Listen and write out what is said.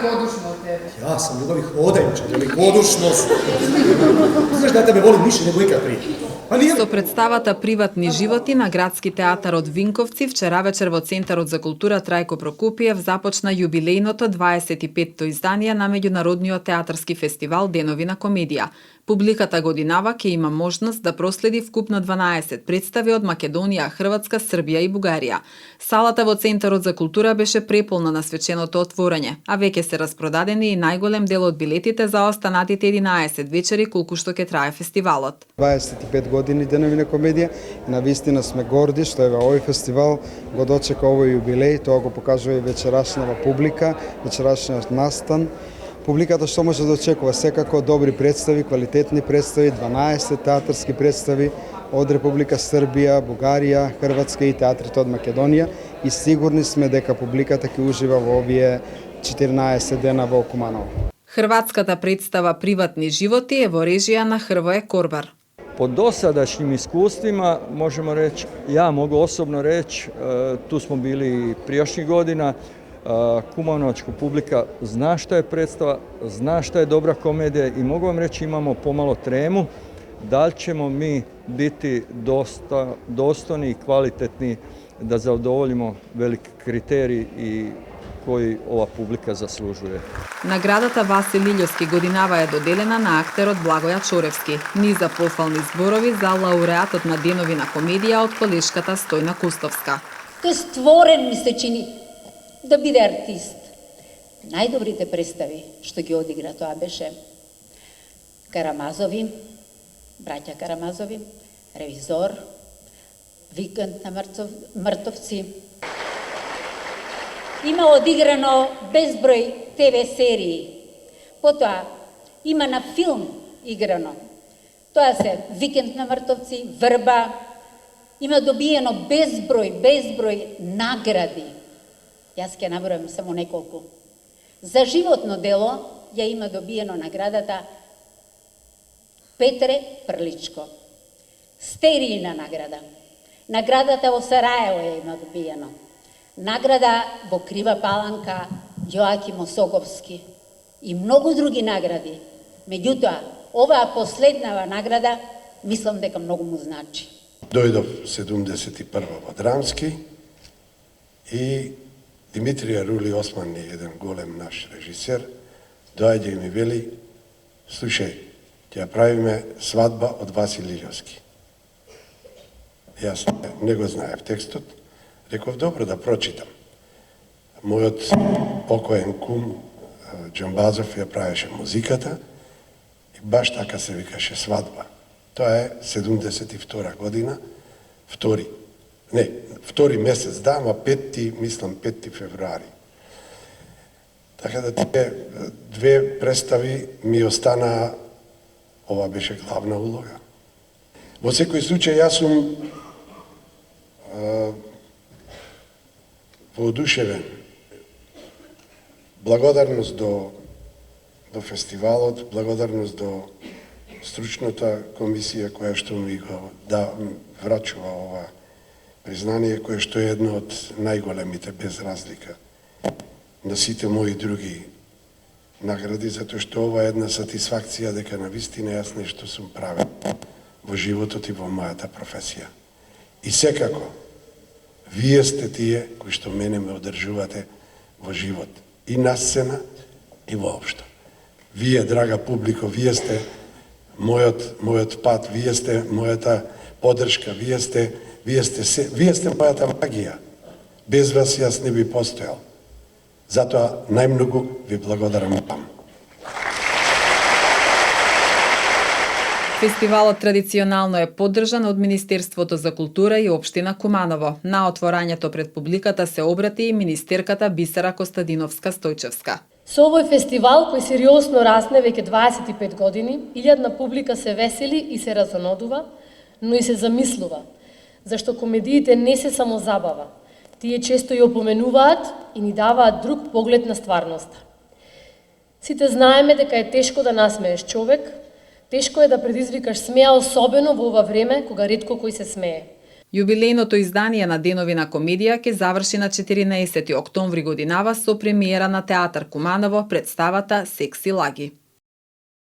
velikodušno od tebe. Ja sam ljubavi hodajuća, velikodušnost. Znaš da ja tebe volim više nego ikad prije. Со представата Приватни животи на Градски театар од Винковци, вчера вечер во Центарот за култура Трајко Прокупиев започна јубилејното 25-то издание на меѓународниот театарски фестивал Денови на комедија. Публиката годинава ќе има можност да проследи вкупно 12 представи од Македонија, Хрватска, Србија и Бугарија. Салата во Центарот за култура беше преполна на свеченото отворање, а веќе се распродадени и најголем дел од билетите за останатите 11 вечери колку што ќе трае фестивалот. 25 години Денови на комедија и навистина сме горди што еве овој фестивал го дочека овој јубилеј, тоа го покажува и вечерашната публика, вечерашниот настан. Публиката што може да очекува секако добри представи, квалитетни представи, 12 театарски представи од Република Србија, Бугарија, Хрватска и театрите од Македонија и сигурни сме дека публиката ќе ужива во овие 14 дена во Куманово. Хрватската представа Приватни животи е во режија на Hrvoje Korbar. Po dosadašnjim iskustvima možemo reći, ja mogu osobno reći, tu smo bili prijašnjih godina, kumanovačka publika zna šta je predstava, zna šta je dobra komedija i mogu vam reći imamo pomalo tremu da li ćemo mi biti dostojni i kvalitetni da zadovoljimo veliki kriterij i кој ова публика заслужuje. Наградата Васил Илјовски годинава е доделена на актерот Благоја Чоревски. Низа пофални зборови за лауреатот на Денови на комедија од колешката Стојна Кустовска. Тој створен ми се чини да биде артист. Најдобрите представи што ги одигра тоа беше Карамазови, браќа Карамазови, Ревизор, Викенд на мртовци. Има одиграно безброј ТВ серии. Потоа има на филм играно. Тоа се Викенд на мртовци, Врба. Има добиено безброј награди. Јас ќе набројам само неколку. За животно дело ја има добиено наградата Петре Прличко. Стериина награда. Наградата во Сараево ја има добиено. Награда во Крива Паланка Јоаким Осоговски и многу други награди. Меѓутоа, оваа последнава награда, мислам дека многу му значи. Дојдов 71 во Драмски и Димитрија Рули Осман е еден голем наш режисер, доаѓа и ми вели, слушај, ќе правиме свадба од Васил Илјовски. Јас не го знаев текстот, реков, добро да прочитам. Мојот покоен кум Џамбазов ја правеше музиката и баш така се викаше свадба. Тоа е 72 година, втори месец, да, ама 5 февруари. Така да тие две представи ми останаа, ова беше главна улога. Во секој случај, јас сум воодушевен. Благодарност до фестивалот, благодарност до стручната комисија која што ми го врачува ова признание, кое што е едно од најголемите без разлика на сите мои други награди, затоа што ова е една сатисфакција дека навистина јас нешто сум правил во животот и во мојата професија. И секако, вие сте тие кои што мене ме одржувате во живот. И на сцена, и воопшто. Вие, драга публико, вие сте мојот пат, вие сте мојата поддршка, вие сте мојата магија. Без вас јас не би постојал. Затоа најмногу ви благодарам вам. Фестивалот традиционално е поддржан од Министерството за култура и општина Куманово. На отворањето пред публиката се обрати и министерката Бисера Костадиновска-Стојчевска. Со овој фестивал, кој сериозно расне веќе 25 години, илјадна публика се весели и се разонодува, но и се замислува, зашто комедиите не се само забава. Тие често ја опоменуваат и ни даваат друг поглед на стварноста. Сите знаеме дека е тешко да насмееш човек, тешко е да предизвикаш смеа, особено во ова време кога ретко кој се смее. Јубилејното издание на Денови на комедија ќе заврши на 14 октомври годинава со премиера на Театар Куманово представата Секси лаги.